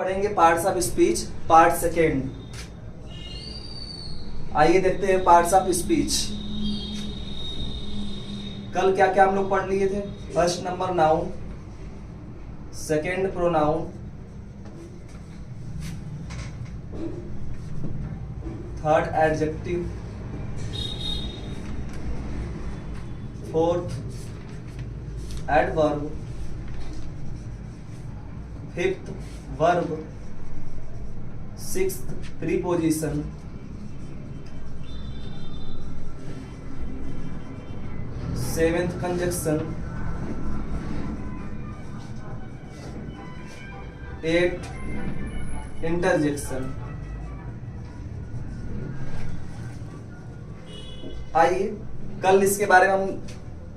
पढ़ेंगे parts of speech part second. आइए देखते हैं पार्ट्स ऑफ स्पीच। कल क्या क्या हम लोग पढ़ लिए थे? First number noun, second pronoun, third adjective, fourth adverb, fifth verb, sixth preposition, seventh conjunction, eight interjection. आइए कल इसके बारे में हम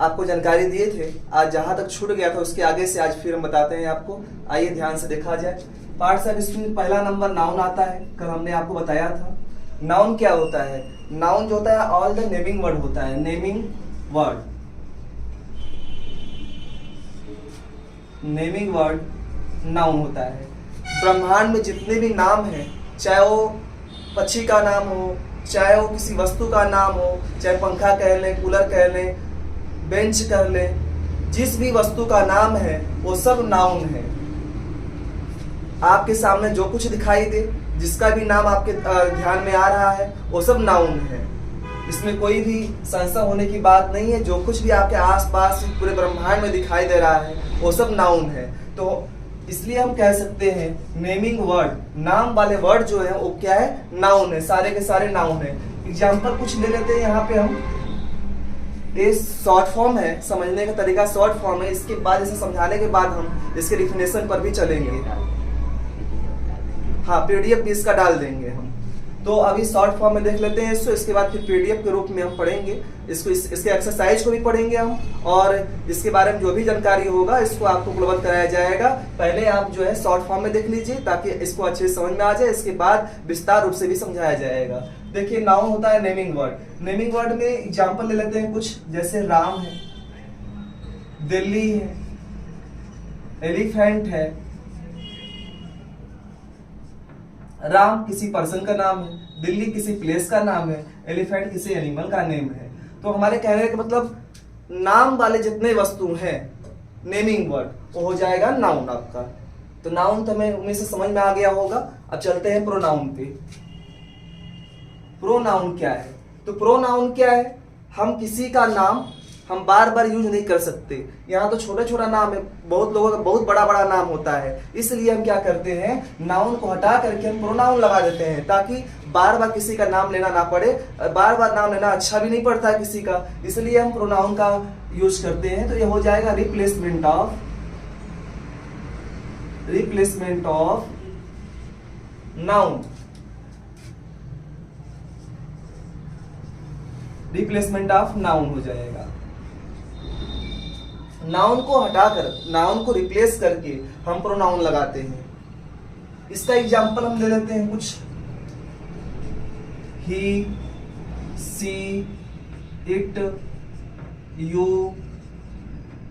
आपको जानकारी दिए थे, आज जहां तक छूट गया था उसके आगे से आज फिर हम बताते हैं आपको। आइए ध्यान से देखा जाए। पार्ट्स ऑफ स्पीच पहला नंबर नाउन आता है। कल हमने आपको बताया था नाउन क्या होता है। नाउन जो होता है ऑल द नेमिंग वर्ड होता है। Naming word, naming word noun होता है। ब्रह्मांड में जितने भी नाम हैं, चाहे वो पक्षी का नाम हो, चाहे वो किसी वस्तु का नाम हो, चाहे पंखा कह लें, कूलर कह लें, बेंच कर लें, जिस भी वस्तु का नाम है वो सब नाउन है। आपके सामने जो कुछ दिखाई दे, जिसका भी नाम आपके ध्यान में आ रहा है वो सब नाउन है। इसमें कोई भी संशय होने की बात नहीं है। जो कुछ भी आपके आसपास पूरे ब्रह्मांड में दिखाई दे रहा है वो सब नाउन है। तो इसलिए हम कह सकते हैं नेमिंग वर्ड, नाम वाले वर्ड जो है वो क्या है? नाउन है। सारे के सारे नाउन है। एग्जाम्पल कुछ ले लेते हैं यहाँ पे हम। ये शॉर्ट फॉर्म है, समझने का तरीका शॉर्ट फॉर्म है। इसके बाद इसे समझाने के बाद हम इसके डिफिनेशन पर भी चलेंगे। हाँ, पीडीएफ भी इसका डाल देंगे हम। तो अभी शॉर्ट फॉर्म में देख लेते हैं इसको, इसके बाद फिर पीडीएफ के रूप में हम पढ़ेंगे इसको। इसके एक्सरसाइज को भी पढ़ेंगे हम, और इसके बारे में जो भी जानकारी होगा इसको आपको उपलब्ध कराया जाएगा। पहले आप जो है शॉर्ट फॉर्म में देख लीजिए ताकि इसको अच्छे से समझ में आ जाए। इसके बाद विस्तार रूप से भी समझाया जाएगा। देखिए नाउन होता है नेमिंग वर्ड। नेमिंग वर्ड में एग्जाम्पल ले लेते हैं कुछ, जैसे राम है, दिल्ली है, एलिफेंट है। राम किसी पर्सन का नाम है, दिल्ली किसी प्लेस का नाम है, एलिफेंट किसी एनिमल का नेम है। तो हमारे कहने का मतलब नाम वाले जितने वस्तु हैं, नेमिंग वर्ड, वो हो जाएगा नाउन आपका। तो नाउन तो हमें से समझ में आ गया होगा। अब चलते हैं प्रोनाउन पे। प्रोनाउन क्या है? तो प्रोनाउन क्या है? हम किसी का नाम हम बार बार यूज नहीं कर सकते। यहाँ तो छोटा छोटा नाम है, बहुत लोगों का बहुत बड़ा बड़ा नाम होता है। इसलिए हम क्या करते हैं, नाउन को हटा करके हम प्रोनाउन लगा देते हैं, ताकि बार बार किसी का नाम लेना ना पड़े। बार बार नाम लेना अच्छा भी नहीं पड़ता है किसी का, इसलिए हम प्रोनाउन का यूज करते हैं। तो ये हो जाएगा replacement of noun. Replacement of noun हो जाएगा। नाउन को हटाकर, नाउन को रिप्लेस करके हम प्रोनाउन लगाते हैं। इसका एग्जाम्पल हम ले लेते हैं कुछ। ही, सी, इट, यू,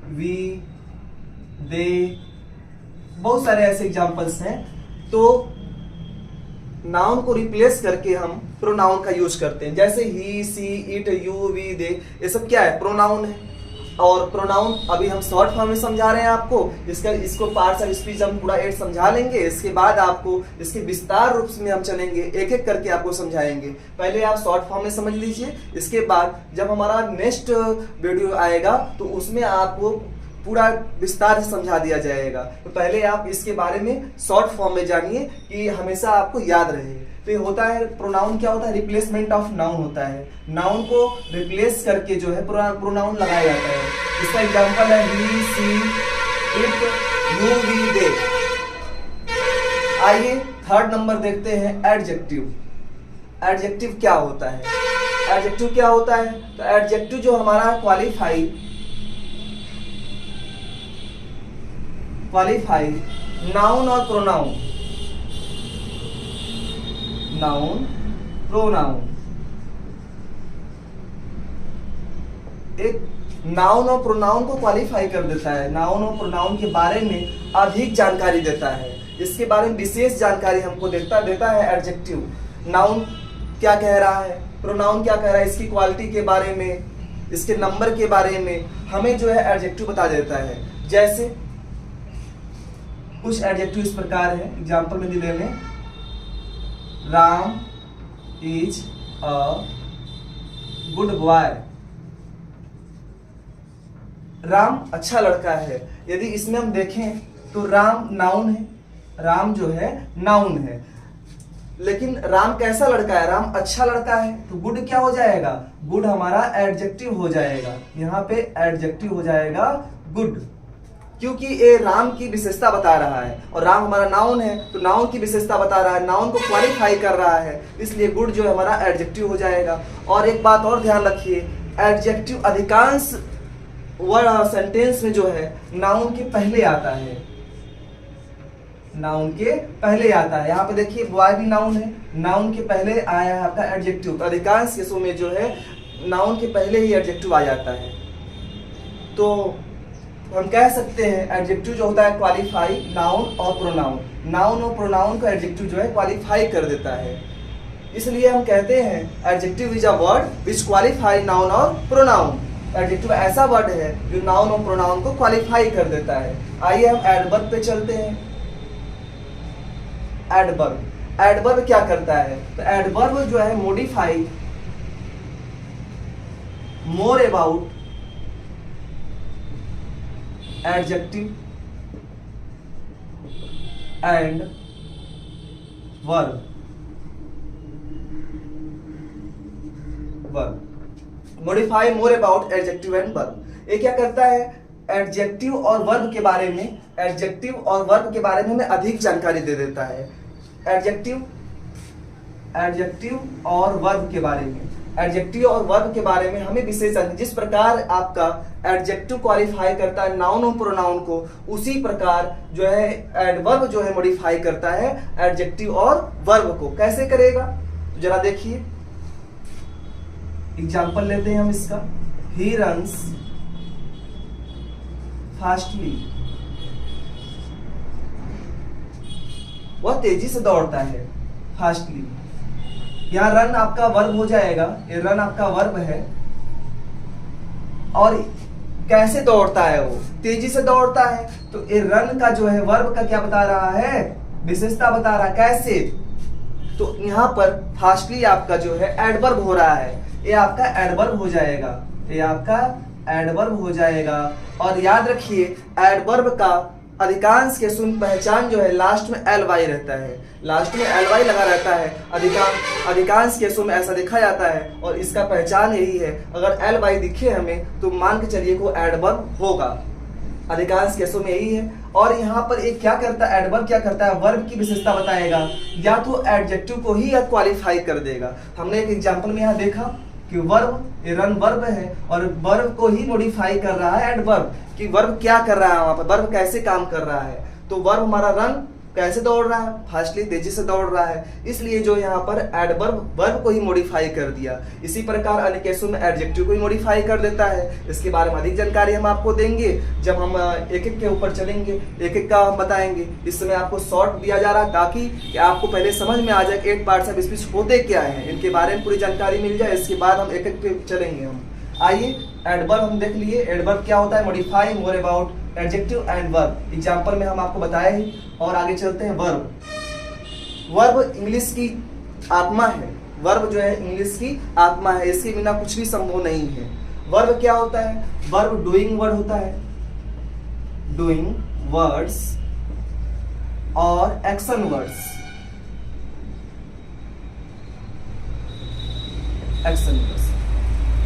वी, दे, बहुत सारे ऐसे एग्जाम्पल्स हैं। तो नाउन को रिप्लेस करके हम प्रोनाउन का यूज करते हैं। जैसे ही, सी, इट, यू, वी, दे, ये सब क्या है? प्रोनाउन है। और प्रोनाउन अभी हम शॉर्ट फॉर्म में समझा रहे हैं आपको। इसको पार्ट्स ऑफ स्पीच हम पूरा 8 समझा लेंगे। इसके बाद आपको इसके विस्तार रूप में हम चलेंगे, एक एक करके आपको समझाएंगे। पहले आप शॉर्ट फॉर्म में समझ लीजिए। इसके बाद जब हमारा नेक्स्ट वीडियो आएगा तो उसमें आपको पूरा विस्तार से समझा दिया जाएगा। तो पहले आप इसके बारे में शॉर्ट फॉर्म में जानिए कि हमेशा आपको याद रहे। तो ये होता है प्रोनाउन क्या होता है? रिप्लेसमेंट ऑफ नाउन होता है। नाउन को रिप्लेस करके जो है प्रोनाउन लगाया जाता है। इसका एग्जांपल है ही, सी, इट, यू, वी, दे। आइए थर्ड नंबर देखते हैं एडजेक्टिव। एडजेक्टिव क्या होता है? एडजेक्टिव क्या होता है? तो एडजेक्टिव जो हमारा क्वालिफाई नाउन और प्रोनाउन, नाउन, प्रोनाउन। एक नाउन और प्रोनाउन को क्वालिफाई कर देता है, नाउन और प्रोनाउन के बारे में अधिक जानकारी देता है। इसके बारे में विशेष जानकारी हमको देता है एडजेक्टिव। नाउन क्या कह रहा है, प्रोनाउन क्या कह रहा है, इसकी क्वालिटी के बारे में, इसके नंबर के बारे में हमें जो है एडजेक्टिव बता देता है। जैसे कुछ एडजेक्टिव इस प्रकार है, एग्जाम्पल में ले लें। Ram is a good boy. Ram अच्छा लड़का है। यदि इसमें हम देखें तो राम नाउन है, राम जो है नाउन है, लेकिन राम कैसा लड़का है, राम अच्छा लड़का है, तो गुड क्या हो जाएगा, गुड हमारा एडजेक्टिव हो जाएगा। यहाँ पे एडजेक्टिव हो जाएगा गुड, क्योंकि ये राम की विशेषता बता रहा है और राम हमारा नाउन है, तो नाउन की विशेषता बता रहा है, नाउन को क्वालिफाई कर रहा है, इसलिए गुड जो है हमारा एडजेक्टिव हो जाएगा। और एक बात और ध्यान रखिए, एडजेक्टिव अधिकांश वर्ड सेंटेंस में जो है नाउन के पहले आता है, नाउन के पहले आता है। यहाँ पे देखिए बॉय भी नाउन है, नाउन के पहले आया है आपका एडजेक्टिव। अधिकांश केसों में जो है नाउन के पहले ही एडजेक्टिव आ जाता है। तो हम कह सकते हैं एडजेक्टिव जो होता है क्वालिफाई नाउन और प्रोनाउन, नाउन और प्रोनाउन को एडजेक्टिव जो है क्वालिफाई कर देता है। इसलिए हम कहते हैं adjective is a word which qualify noun और प्रोनाउन। एडजेक्टिव ऐसा वर्ड है जो नाउन और प्रोनाउन को क्वालिफाई कर देता है। आइए हम एडवर्ब पे चलते हैं। एडवर्ब, एडवर्ब क्या करता है, तो एडवर्ब जो है modify more about adjective and verb. Modify more about adjective and verb, ये क्या करता है, एडजेक्टिव और वर्ब के बारे में, एडजेक्टिव और वर्ब के बारे में हमें अधिक जानकारी दे देता है। एडजेक्टिव और वर्ब के बारे में, एडजेक्टिव और वर्ब के बारे में हमें विशेष, जिस प्रकार आपका एडजेक्टिव क्वालिफाई करता है नाउन और प्रोनाउन को, उसी प्रकार जो है एडवर्ब जो है मॉडिफाई करता है एडजेक्टिव और वर्ब को। कैसे करेगा, तो जरा देखिए, एग्जाम्पल लेते हैं हम इसका। ही रन्स फास्टली, वह तेजी से दौड़ता है, फास्टली। यहाँ रन आपका वर्ब हो जाएगा, ये रन आपका वर्ब है। और कैसे दौड़ता है, वो तेजी से दौड़ता है, तो ये रन का जो है वर्ब का क्या बता रहा है, विशेषता बता रहा है। कैसे, तो यहाँ पर फास्टली आपका जो है एडवर्ब हो रहा है, ये आपका एडवर्ब हो जाएगा, ये आपका एडवर्ब हो जाएगा। और याद रखिए एडवर्ब का अधिकांश के सुन पहचान जो है लास्ट में एल वाई रहता है, लास्ट में एल वाई लगा रहता है। अधिकांश केसों में ऐसा देखा जाता है और इसका पहचान यही है, अगर एल वाई दिखे हमें तो मान के चलिए को एडवर्ब होगा, अधिकांश केसों में यही है। और यहाँ पर एक क्या करता है, एडवर्ब क्या करता है, वर्ब की विशेषता बताएगा, या तो एडजेक्टिव को ही क्वालिफाई कर देगा। हमने एक एग्जांपल में यहाँ देखा कि वर्ब, ये रन वर्ब है और वर्ब को ही मॉडिफाई कर रहा है एडवर्ब, कि वर्ब क्या कर रहा है, वहां पर वर्ब कैसे काम कर रहा है। तो वर्ब हमारा रन कैसे दौड़ रहा है, फास्टली तेजी से दौड़ रहा है, इसलिए जो यहाँ पर एडवर्ब वर्ब को ही मॉडिफाई कर दिया। इसी प्रकार अन्य केसों में एडजेक्टिव को ही मॉडिफाई कर देता है। इसके बारे में अधिक जानकारी हम आपको देंगे जब हम एक एक के ऊपर चलेंगे, एक एक का हम बताएंगे। इस समय आपको शॉर्ट दिया जा रहा है ताकि कि आपको पहले समझ में आ जाए 8 पार्ट्स ऑफ स्पीच होते क्या है, इनके बारे में पूरी जानकारी मिल जाए। इसके बाद हम एक एक पे चलेंगे हम। आइए एडवर्ब हम देख लिए, एडवर्ब क्या होता है, modify more about adjective and verb. Example में हम आपको बताए ही, और आगे चलते हैं वर्ब। वर्ब इंग्लिश की आत्मा है, वर्ब जो है इंग्लिश की आत्मा है, इसके बिना कुछ भी संभव नहीं है। वर्ब क्या होता है, वर्ब डूइंग वर्ड होता है, डूइंग वर्ड्स और एक्शन वर्ड्स, एक्शन वर्ड्स।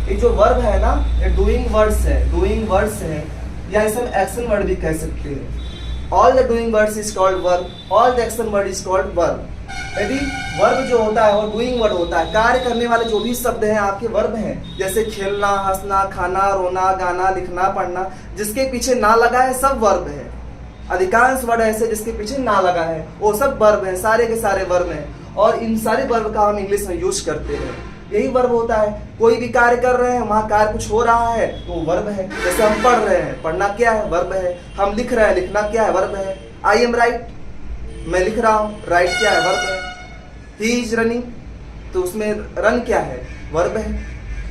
ये जो वर्ब है ना, ये डूइंग वर्ड्स है, डूइंग वर्ड्स है, या इसे हम एक्शन वर्ड भी कह सकते हैं। All the doing words is called verb, all the action word is called verb. यदि वर्ब जो होता है वो डूइंग वर्ड होता है, कार्य करने वाले जो भी शब्द हैं आपके वर्ब हैं, जैसे खेलना, हंसना, खाना, रोना, गाना, लिखना, पढ़ना, जिसके पीछे ना लगा है सब वर्ब है। अधिकांश वर्ड ऐसे जिसके पीछे ना लगा है वो सब वर्ब है, सारे के सारे वर्ब हैं, और इन सारे वर्ब का हम इंग्लिश में यूज करते हैं। यही वर्ब होता है, कोई भी कार्य कर रहे हैं, वहां कार्य कुछ हो रहा है तो वर्ब है। जैसे हम पढ़ रहे हैं, पढ़ना क्या है, वर्ब है। हम लिख रहे हैं, लिखना क्या है, वर्ब है। आई एम राइट, मैं लिख रहा हूँ, राइट क्या है, वर्ब है। ही इज रनिंग, तो उसमें रन क्या है, वर्ब है।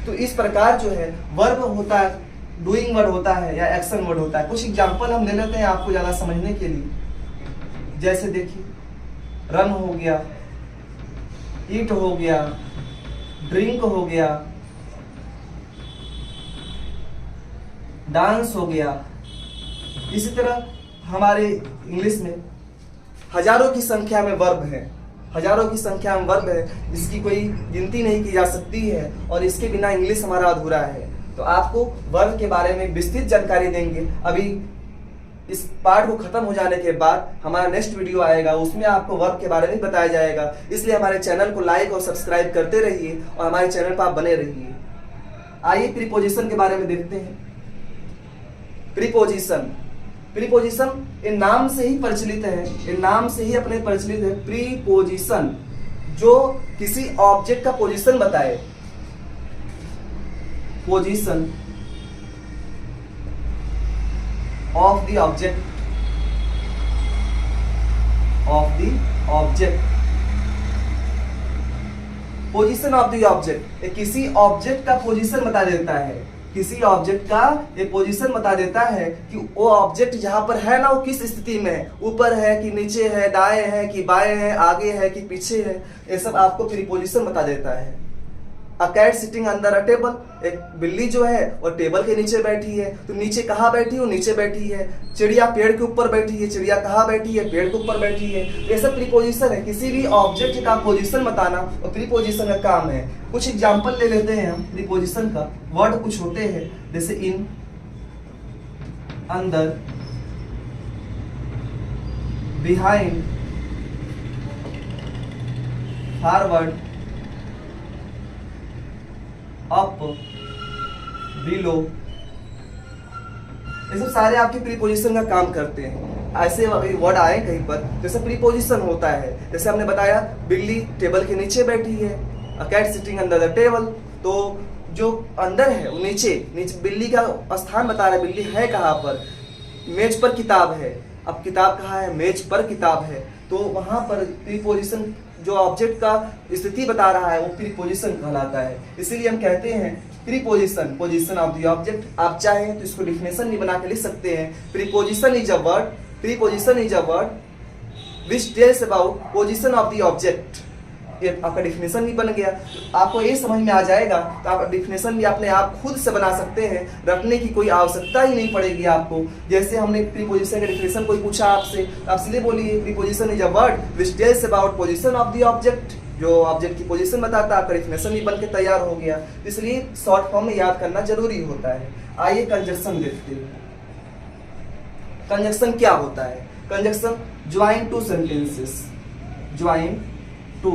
तो इस प्रकार जो है वर्ब होता है, डूइंग वर्ड होता है या एक्शन वर्ड होता है। कुछ एग्जांपल हम ले लेते हैं आपको ज़्यादा समझने के लिए। जैसे देखिए, रन हो गया, ईट हो गया, ड्रिंक हो गया, डांस हो गया। इसी तरह हमारे इंग्लिश में हजारों की संख्या में वर्ब है, हजारों की संख्या में वर्ब है, इसकी कोई गिनती नहीं की जा सकती है और इसके बिना इंग्लिश हमारा अधूरा है। तो आपको वर्ब के बारे में विस्तृत जानकारी देंगे। अभी इस पार्ट को खत्म हो जाने के बाद हमारा नेक्स्ट वीडियो आएगा, उसमें आपको वर्ब के बारे में बताया जाएगा। इसलिए हमारे चैनल को लाइक और सब्सक्राइब करते रहिए और हमारे चैनल पर आप बने रहिए। आइए प्रीपोजिशन के बारे में देखते हैं। प्रीपोजिशन, प्रीपोजिशन इन नाम से ही प्रचलित है, इन नाम से ही अपने प्रचलित है। प्रीपोजिशन जो किसी ऑब्जेक्ट का पोजीशन बताए, position of the object, of the object, position of the object, ये किसी ऑब्जेक्ट का पोजीशन बता देता है, किसी ऑब्जेक्ट का ये पोजीशन बता देता है कि वो ऑब्जेक्ट जहां पर है ना वो किस स्थिति में है, ऊपर है कि नीचे है, दाएं है कि बाएं है, आगे है कि पीछे है, ये सब आपको प्रीपोजिशन बता देता है। A cat sitting under a table, एक बिल्ली जो है वो टेबल के नीचे बैठी है, तो नीचे कहाँ बैठी है, नीचे बैठी है। चिड़िया पेड़ के ऊपर बैठी है, चिड़िया कहाँ बैठी है, पेड़ के ऊपर बैठी है। ये सब प्रीपोजिशन है, किसी भी ऑब्जेक्ट का पोजीशन बताना और प्रीपोजिशन का काम है। कुछ एग्जांपल ले लेते हैं हम प्रीपोजिशन का। वर्ड कुछ होते हैं जैसे इन, अंदर, बिहाइंड, फॉरवर्ड, अप, बिलो, ये सब सारे आपके प्रीपोजिशन का काम करते हैं। ऐसे वर्ड आए कहीं पर जैसे प्रीपोजिशन होता है। जैसे हमने बताया बिल्ली टेबल के नीचे बैठी है, a cat sitting under the table, तो जो अंदर है वो नीचे, नीचे बिल्ली का स्थान बता रहा है, बिल्ली है कहाँ पर, मेज पर किताब है। अब किताब कहाँ है, मेज पर किताब है, तो वहां पर प्रीपोजिशन जो ऑब्जेक्ट का स्थिति बता रहा है वो प्रीपोजिशन कहलाता है। इसीलिए हम कहते हैं preposition, position of the object. आप चाहें तो इसको डिफिनेशन भी बना के लिख सकते हैं। Preposition is a word, preposition is a word which tells about position of the object. ये आपका डिफिनेशन भी बन गया। आपको ये समझ में आ जाएगा तो आप डिफिनेशन भी अपने आप खुद से बना सकते हैं, रखने की कोई आवश्यकता ही नहीं पड़ेगी आपको। जैसे हमने प्रीपोजिशन का डिफिनेशन कोई पूछा आपसे, आप सीधे बोलिए preposition is a word which tells about position of the object, जो ऑब्जेक्ट की पोजीशन बताता है। आपका डिफिनेशन भी बन के तैयार हो गया। इसलिए शॉर्ट फॉर्म में याद करना जरूरी होता है। आइए कंजक्शन देखते हैं। कंजक्शन क्या होता है? Conjunction join two sentences, join two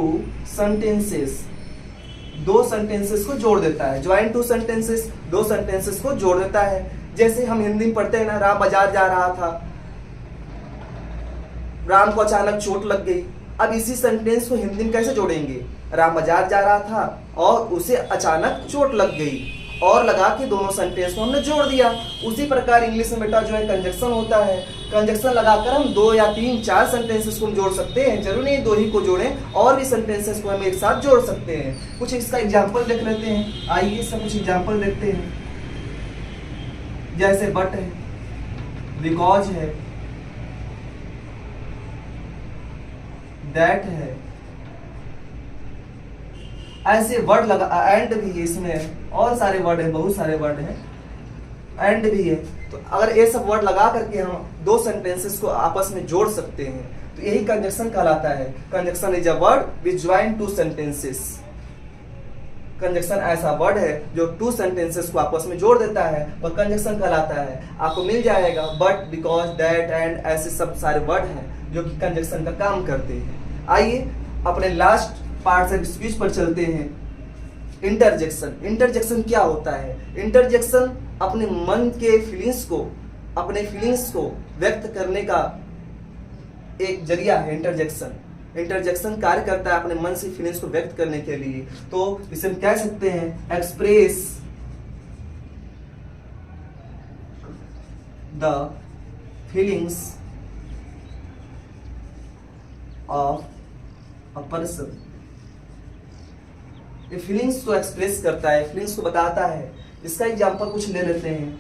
sentences, दो सेंटेंसेस को जोड़ देता है। ज्वाइन टू सेंटेंसेस, दो सेंटेंसेस को जोड़ देता है। जैसे हम हिंदी में पढ़ते हैं ना, राम बाजार जा रहा था, राम को अचानक चोट लग गई। अब इसी सेंटेंस को हिंदी में कैसे जोड़ेंगे? राम बाजार जा रहा था और उसे अचानक चोट लग गई, और लगा के दोनों सेंटेंस को हमने जोड़ दिया। उसी प्रकार इंग्लिश में बेटा जो है कंजक्शन होता है। कंजक्शन लगाकर हम 2 या 3, 4 सेंटेंसेस को हम जोड़ सकते हैं। जरूरी नहीं 2 ही को जोड़ें, और भी सेंटेंसेस को हम एक साथ जोड़ सकते हैं। कुछ इसका एग्जांपल देख लेते हैं। आइए इसका कुछ एग्जांपल देखते हैं। जैसे बट है, बिकॉज है, दैट है, ऐसे वर्ड लगा। एंड भी है इसमें, और सारे वर्ड है, बहुत सारे वर्ड हैं, एंड भी है। तो अगर ये सब वर्ड लगा करके हम 2 सेंटेंसेस को आपस में जोड़ सकते हैं तो यही कंजक्शन कहलाता है। Conjunction is a word which join 2 sentences. Conjunction ऐसा वर्ड है जो 2 सेंटेंसेस को आपस में जोड़ देता है, वह कंजक्शन कहलाता है। आपको मिल जाएगा बट, बिकॉज, दैट, एंड, ऐसे सब सारे वर्ड हैं जो कि कंजक्शन का काम करते हैं। आइए अपने लास्ट पार्ट से स्पीच पर चलते हैं। इंटरजेक्शन। इंटरजेक्शन क्या होता है? इंटरजेक्शन अपने मन के फीलिंग्स को, अपने फीलिंग्स को व्यक्त करने का एक जरिया है। इंटरजेक्शन कार्य करता है अपने मन से फीलिंग्स को व्यक्त करने के लिए। तो इसे हम कह सकते हैं express the feelings of a person. ये फीलिंग्स को एक्सप्रेस करता है, फीलिंग्स को बताता है। इसका एग्जांपल कुछ ले लेते हैं।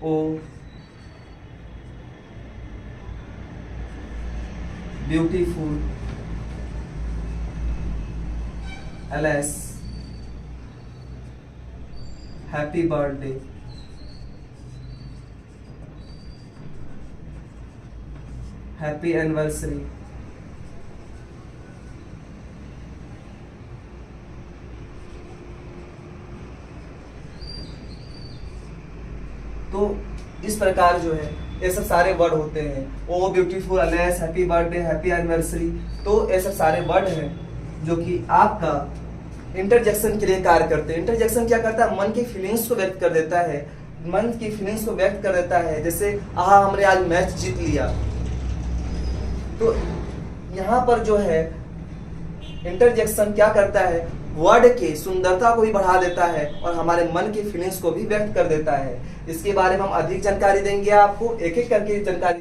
ओ beautiful, LS happy birthday, happy anniversary, तो इस प्रकार जो है ये सब सारे वर्ड होते हैं। ओ beautiful, LS, happy birthday, happy anniversary, तो ये सब सारे वर्ड हैं जो कि आपका इंटरजेक्शन के लिए कार्य करते हैं। इंटरजेक्शन क्या करता है? मन की फीलिंग्स को व्यक्त कर देता है, मन की फीलिंग्स को व्यक्त कर देता है। जैसे हमने आज मैच जीत लिया, तो यहाँ पर जो है इंटरजेक्शन क्या करता है? वर्ड की सुंदरता को भी बढ़ा देता है और हमारे मन की फीलिंग्स को भी व्यक्त कर देता है। इसके बारे में हम अधिक जानकारी देंगे आपको, एक एक करके जानकारी